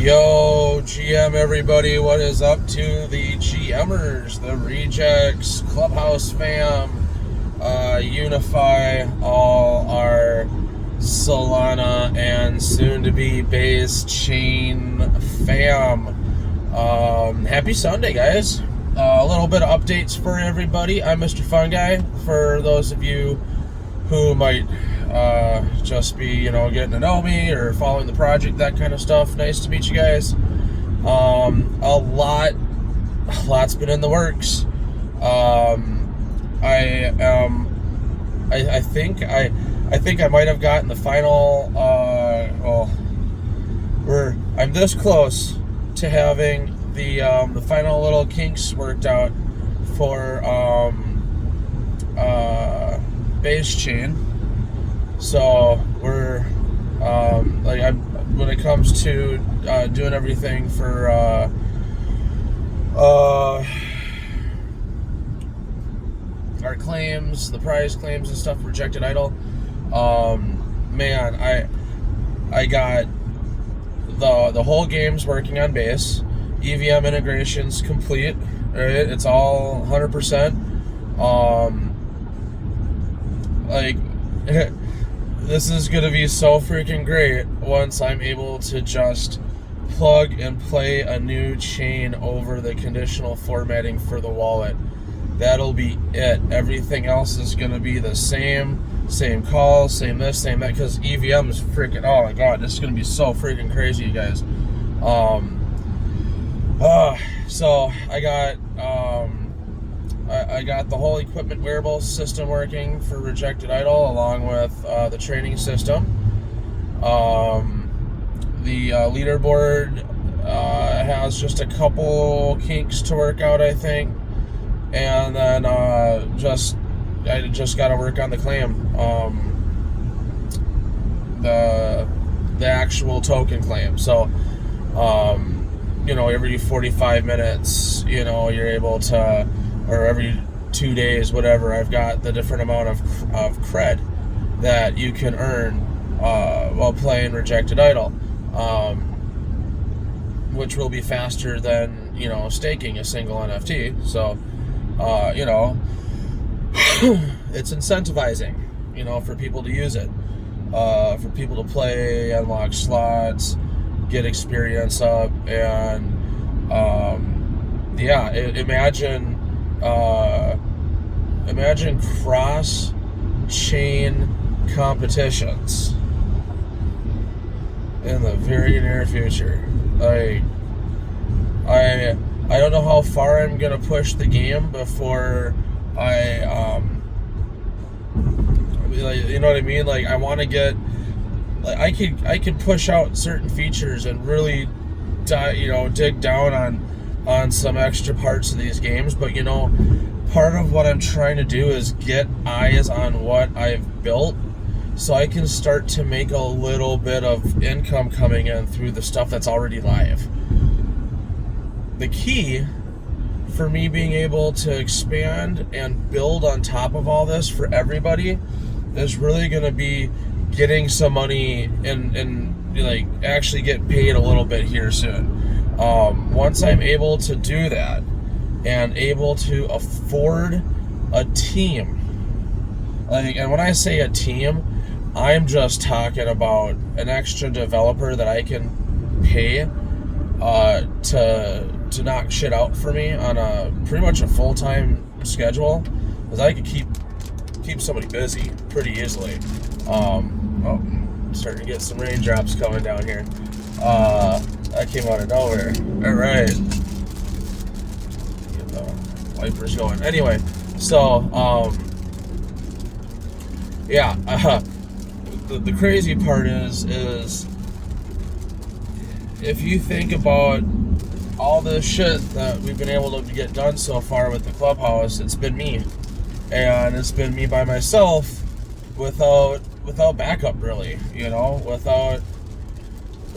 Yo, GM everybody, what is up to the GMers, the Rejects, Clubhouse fam, Unify, all our Solana and soon-to-be base chain fam. Happy Sunday, guys. A little bit of updates for everybody. I'm Mr. Fun Guy, for those of you who might just be, getting to know me or following the project, that kind of stuff. Nice to meet you guys. A lot's been in the works. I think I might have gotten the final. I'm this close to having the final little kinks worked out for base chain. So we're when it comes to doing everything for our claims, the prize claims and stuff, rejected idle. Man, I got the whole game's working on base. EVM integration's complete. Right? It's all 100%. This is going to be so freaking great once I'm able to just plug and play a new chain over the conditional formatting for the wallet. That'll be it. Everything else is going to be the same calls, same this, same that, because EVM is freaking, oh my god, this is going to be so freaking crazy, you guys. So I got the whole equipment wearable system working for Rejected Idol, along with the training system. The leaderboard has just a couple kinks to work out, I think, and then I just got to work on the claim, the actual token claim. So, every 45 minutes, you're able to, or every 2 days, whatever, I've got the different amount of cred that you can earn while playing Rejected Idol, which will be faster than, staking a single NFT. So, it's incentivizing, for people to use it, for people to play, unlock slots, get experience up, and imagine cross-chain competitions in the very near future. I don't know how far I'm gonna push the game before I you know what I mean? Like, I want to get, like, I could push out certain features and really dig down on some extra parts of these games, but part of what I'm trying to do is get eyes on what I've built, so I can start to make a little bit of income coming in through the stuff that's already live. The key for me being able to expand and build on top of all this for everybody is really going to be getting some money and actually get paid a little bit here soon. Once I'm able to do that and able to afford a team, and when I say a team, I'm just talking about an extra developer that I can pay to knock shit out for me on a pretty much a full-time schedule, because I could keep somebody busy pretty easily. Starting to get some raindrops coming down here. That came out of nowhere. All right, get the wipers going. Anyway, so the crazy part is if you think about all the shit that we've been able to get done so far with the clubhouse, it's been me, and it's been me by myself, without backup, really,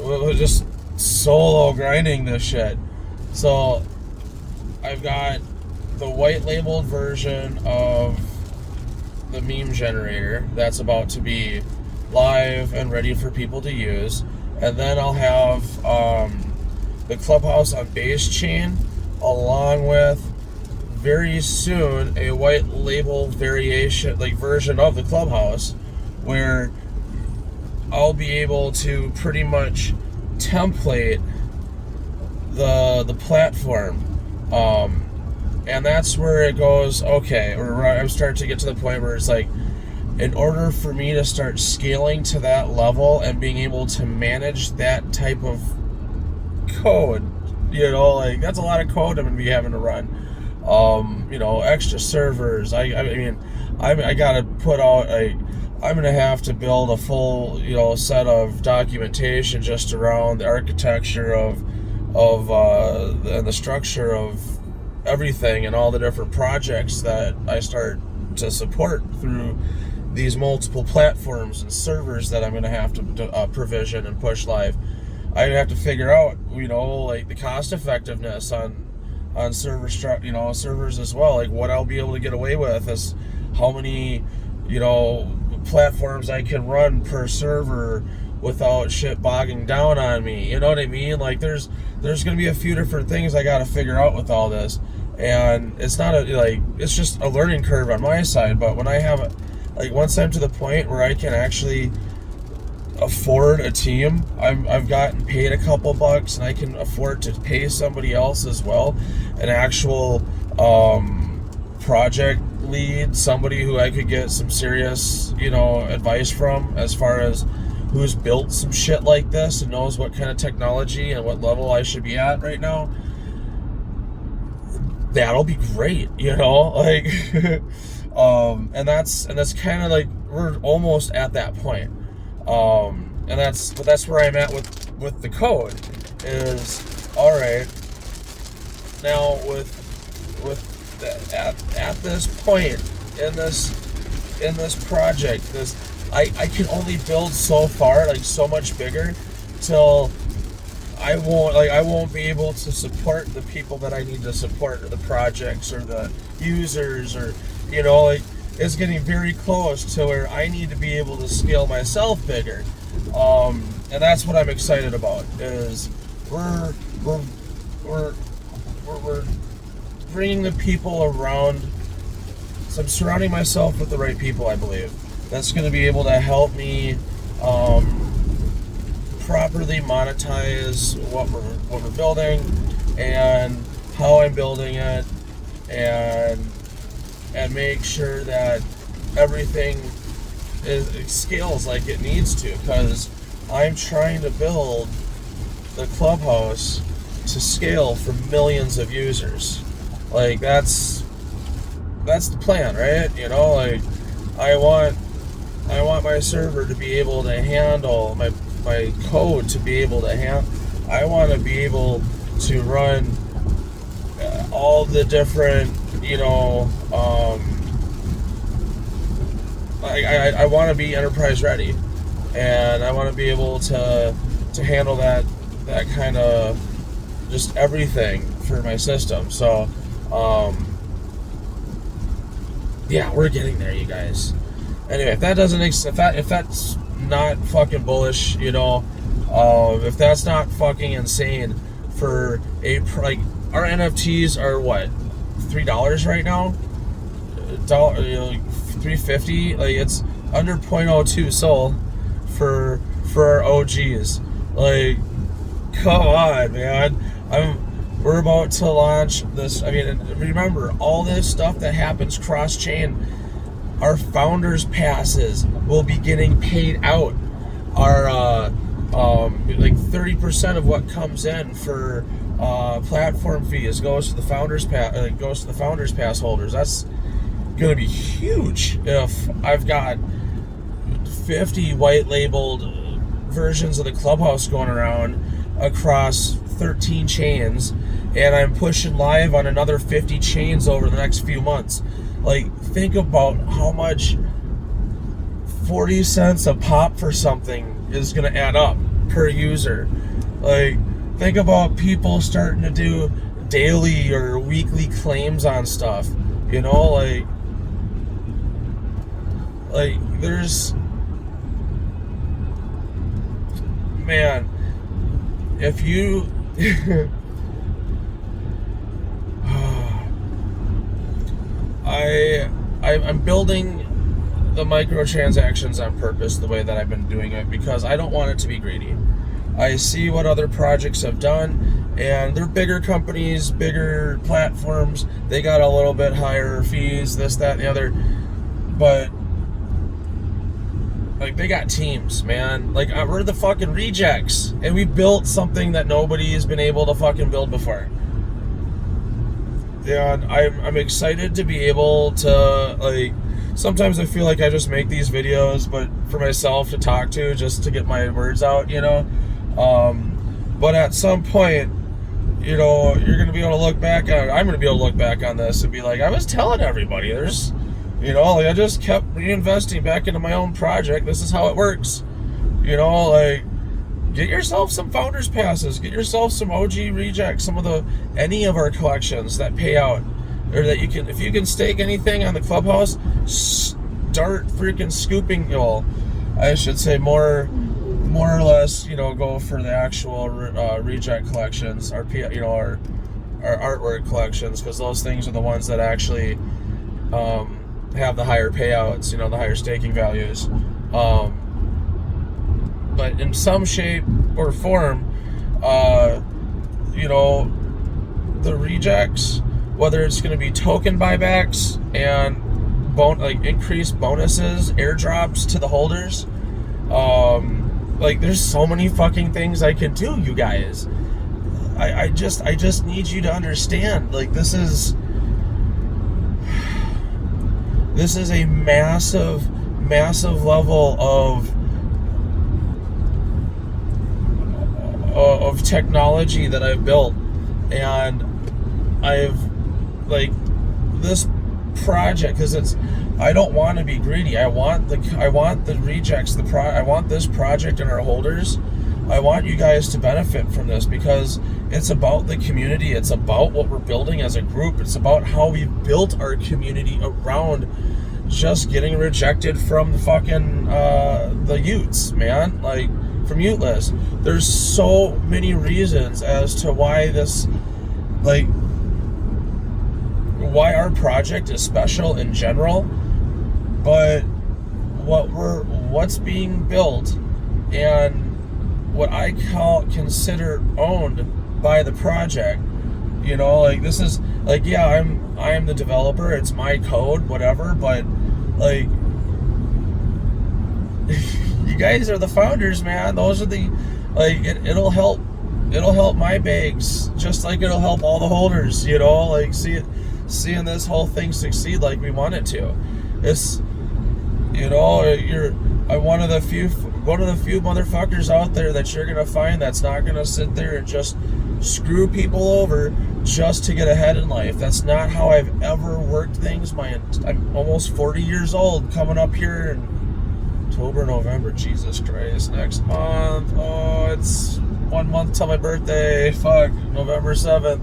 we're just solo grinding this shit. So I've got the white labeled version of the meme generator that's about to be live and ready for people to use, and then I'll have the Clubhouse on base chain, along with very soon a white label variation, like version of the Clubhouse, where I'll be able to pretty much template the platform, and that's where it goes. Okay, or I'm starting to get to the point where it's like, in order for me to start scaling to that level and being able to manage that type of code, like that's a lot of code I'm gonna be having to run. Extra servers. I mean, I gotta put out I'm gonna have to build a full, set of documentation just around the architecture and the structure of everything and all the different projects that I start to support through these multiple platforms and servers that I'm gonna have to provision and push live. I have to figure out, like the cost effectiveness on servers as well, like what I'll be able to get away with is how many, platforms I can run per server without shit bogging down on me. You know what I mean? Like there's gonna be a few different things I gotta figure out with all this, and it's not it's just a learning curve on my side. But when I have once I'm to the point where I can actually afford a team, I've gotten paid a couple bucks, and I can afford to pay somebody else as well, an actual project lead, somebody who I could get some serious advice from as far as who's built some shit like this and knows what kind of technology and what level I should be at right now. That'll be great, and that's kind of like we're almost at that point. But that's where I'm at with the code is all right. Now at this point in this project, I can only build so far, so much bigger, till I won't be able to support the people that I need to support, or the projects, or the users, or it's getting very close to where I need to be able to scale myself bigger, and that's what I'm excited about. Is we're bringing the people around. So I'm surrounding myself with the right people, I believe. That's going to be able to help me properly monetize what we're building and how I'm building it, and make sure that everything it scales like it needs to, because I'm trying to build the Clubhouse to scale for millions of users. That's the plan, right? I want my server to be able to handle my code, to be able to handle. I want to be able to run all the different, I want to be enterprise ready, and I want to be able to handle that kind of just everything for my system. So, yeah, we're getting there, you guys. Anyway, if that's not fucking bullish, if that's not fucking insane for our NFTs are what, $3 right now, $3.50, it's under 0.02 SOL for our OGs. Come on, man. We're about to launch this. I mean, and remember, all this stuff that happens cross-chain, our founders' passes will be getting paid out. Our 30% of what comes in for platform fees goes to the founders' pass holders. That's gonna be huge. If I've got 50 white labeled versions of the Clubhouse going around across 13 chains, and I'm pushing live on another 50 chains over the next few months. Think about how much 40 cents a pop for something is going to add up per user. Think about people starting to do daily or weekly claims on stuff. There's, man, if you I'm building the microtransactions on purpose the way that I've been doing it because I don't want it to be greedy. I see what other projects have done, and they're bigger companies, bigger platforms. They got a little bit higher fees, this, that, and the other. But like, they got teams, man. Like, we're the fucking rejects, and we built something that nobody has been able to fucking build before. And I'm excited to be able to, like, sometimes I feel like I just make these videos, but for myself to talk to, just to get my words out, you know. But at some point, you know, you're going to be able to look back on, I'm going to be able to look back on this and be like, I was telling everybody, there's, you know, like, I just kept reinvesting back into my own project. This is how it works. You know, like, get yourself some founders passes, get yourself some OG rejects, any of our collections that pay out, or that you can, if you can stake anything on the Clubhouse, start freaking scooping. Well, I should say more or less, you know, go for the actual reject collections, our artwork collections, because those things are the ones that actually have the higher payouts, you know, the higher staking values. But in some shape or form, you know, the rejects, whether it's going to be token buybacks and increased bonuses, airdrops to the holders, like, there's so many fucking things I can do, you guys. I just need you to understand, like, this is a massive level of technology that I've built, and I've, like, this project, because I don't want to be greedy. I want the rejects, I want this project and our holders. I want you guys to benefit from this because it's about the community. It's about what we're building as a group. It's about how we've built our community around just getting rejected from the fucking the Utes, man. Like, from Uteless. There's so many reasons as to why this, like, why our project is special in general, but what's being built and what I consider owned by the project, you know, like, this is, like, yeah, I'm the developer, it's my code, whatever, but, like, you guys are the founders, man. Those are the, like, it'll help my bags just like it'll help all the holders, you know, like, seeing this whole thing succeed like we want it to. It's, you know, I'm one of the few motherfuckers out there that you're gonna find that's not gonna sit there and just screw people over just to get ahead in life. That's not how I've ever worked things. I'm almost 40 years old, coming up here in October, November, Jesus Christ, next month. Oh, it's 1 month till my birthday. Fuck, November 7th.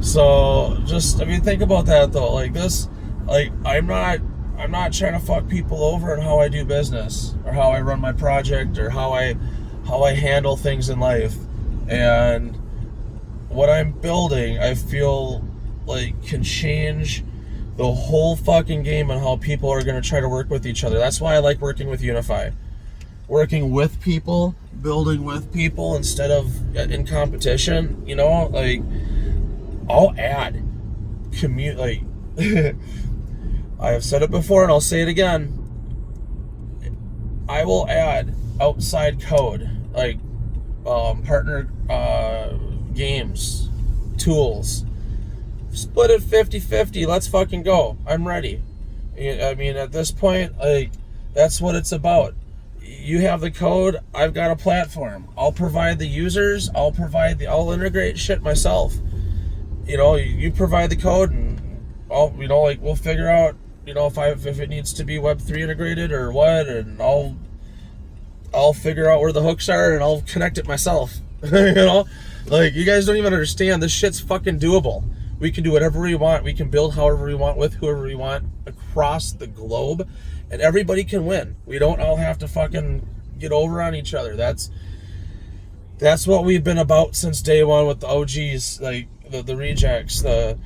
So just, I mean, think about that though. Like, this, like, I'm not trying to fuck people over in how I do business or how I run my project or how I handle things in life. And what I'm building, I feel like, can change the whole fucking game on how people are going to try to work with each other. That's why I like working with Unify. Working with people, building with people instead of in competition, you know, like, I'll add like, I have said it before and I'll say it again. I will add outside code, like, partner games, tools. Split it 50-50. Let's fucking go. I'm ready. I mean, at this point, like, that's what it's about. You have the code, I've got a platform. I'll provide the users, I'll integrate shit myself. You know, you provide the code, and we'll figure out, you know, if it needs to be Web3 integrated or what, and I'll figure out where the hooks are and I'll connect it myself. You know, like, you guys don't even understand. This shit's fucking doable. We can do whatever we want. We can build however we want with whoever we want across the globe, and everybody can win. We don't all have to fucking get over on each other. That's That's what we've been about since day one with the OGs, like the rejects, the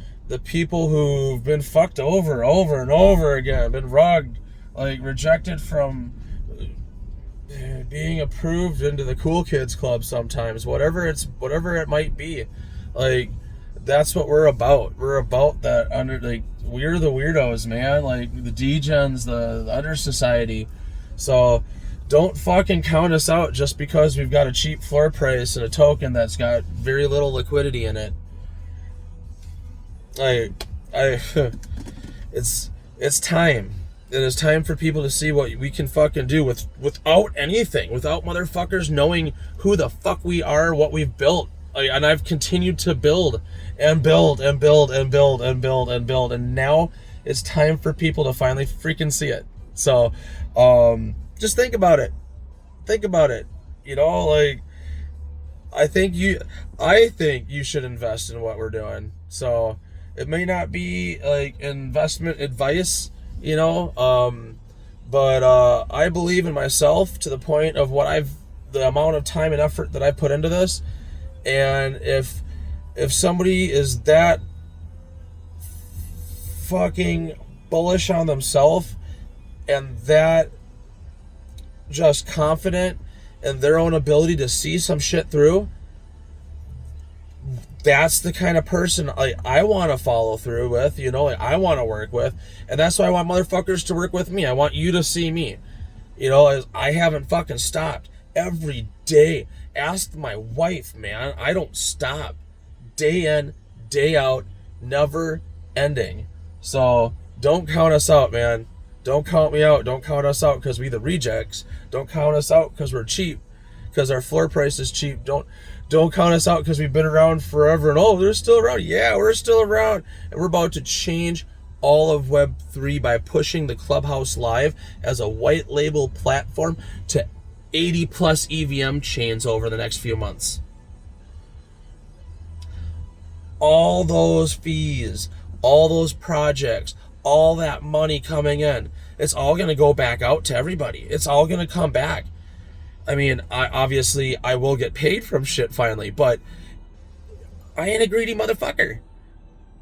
people who've been fucked over and over again, been rugged, like rejected from being approved into the cool kids club sometimes, whatever it might be. Like, that's what we're about. We're about that we're the weirdos, man. Like the degens, the under society. So don't fucking count us out just because we've got a cheap floor price and a token that's got very little liquidity in it. It's time. It is time for people to see what we can fucking do without anything, without motherfuckers knowing who the fuck we are, what we've built. And I've continued to build and build and build and build and build and build, and now it's time for people to finally freaking see it. So, just think about it. Think about it. You know, like, I think you should invest in what we're doing. So it may not be like investment advice, you know, but I believe in myself to the point of the amount of time and effort that I put into this. And if somebody is that fucking bullish on themselves and that just confident in their own ability to see some shit through, that's the kind of person I want to follow through with, you know, I want to work with. And that's why I want motherfuckers to work with me. I want you to see me. You know, I haven't fucking stopped. Every day. Ask my wife, man. I don't stop. Day in, day out, never ending. So don't count us out, man. Don't count me out. Don't count us out because we the rejects. Don't count us out because we're cheap. Because our floor price is cheap. Don't count us out because we've been around forever and they're still around. Yeah, we're still around. And we're about to change all of Web3 by pushing the Clubhouse Live as a white label platform to 80 plus EVM chains over the next few months. All those fees, all those projects, all that money coming in, it's all going to go back out to everybody. It's all going to come back. I mean, I will get paid from shit finally, but I ain't a greedy motherfucker.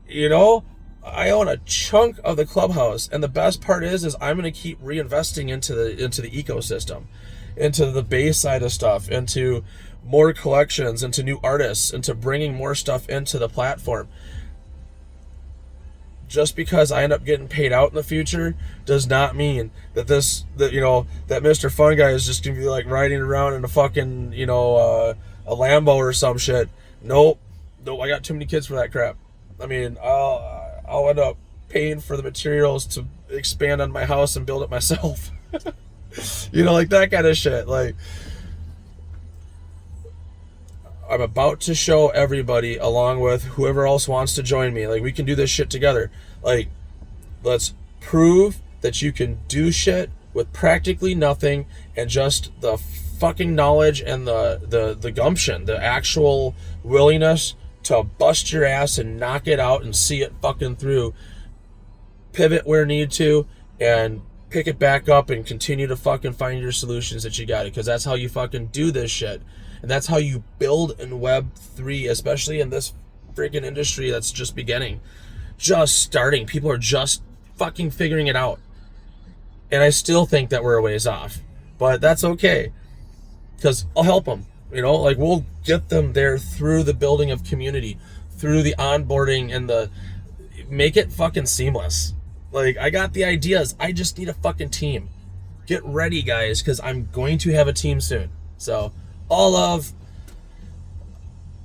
You know, I own a chunk of the Clubhouse, and the best part is I'm going to keep reinvesting into the ecosystem, into the base side of stuff, into more collections, into new artists, into bringing more stuff into the platform. Just because I end up getting paid out in the future does not mean that that Mr. Fun Guy is just gonna be like riding around in a fucking, a Lambo or some shit. Nope, I got too many kids for that crap. I mean, I'll end up paying for the materials to expand on my house and build it myself. Like that kind of shit. Like, I'm about to show everybody, along with whoever else wants to join me, like, we can do this shit together. Like, let's prove that you can do shit with practically nothing and just the fucking knowledge and the gumption, the actual willingness to bust your ass and knock it out and see it fucking through. Pivot where need to and pick it back up and continue to fucking find your solutions that you got it, because that's how you fucking do this shit. And that's how you build in Web3, especially in this freaking industry that's just beginning. Just starting. People are just fucking figuring it out. And I still think that we're a ways off. But that's okay. Because I'll help them. Like, we'll get them there through the building of community, through the onboarding and make it fucking seamless. Like, I got the ideas. I just need a fucking team. Get ready, guys, because I'm going to have a team soon. So, all love.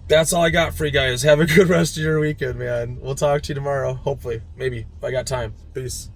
That's all I got for you guys. Have a good rest of your weekend, man. We'll talk to you tomorrow. Hopefully. Maybe. If I got time. Peace.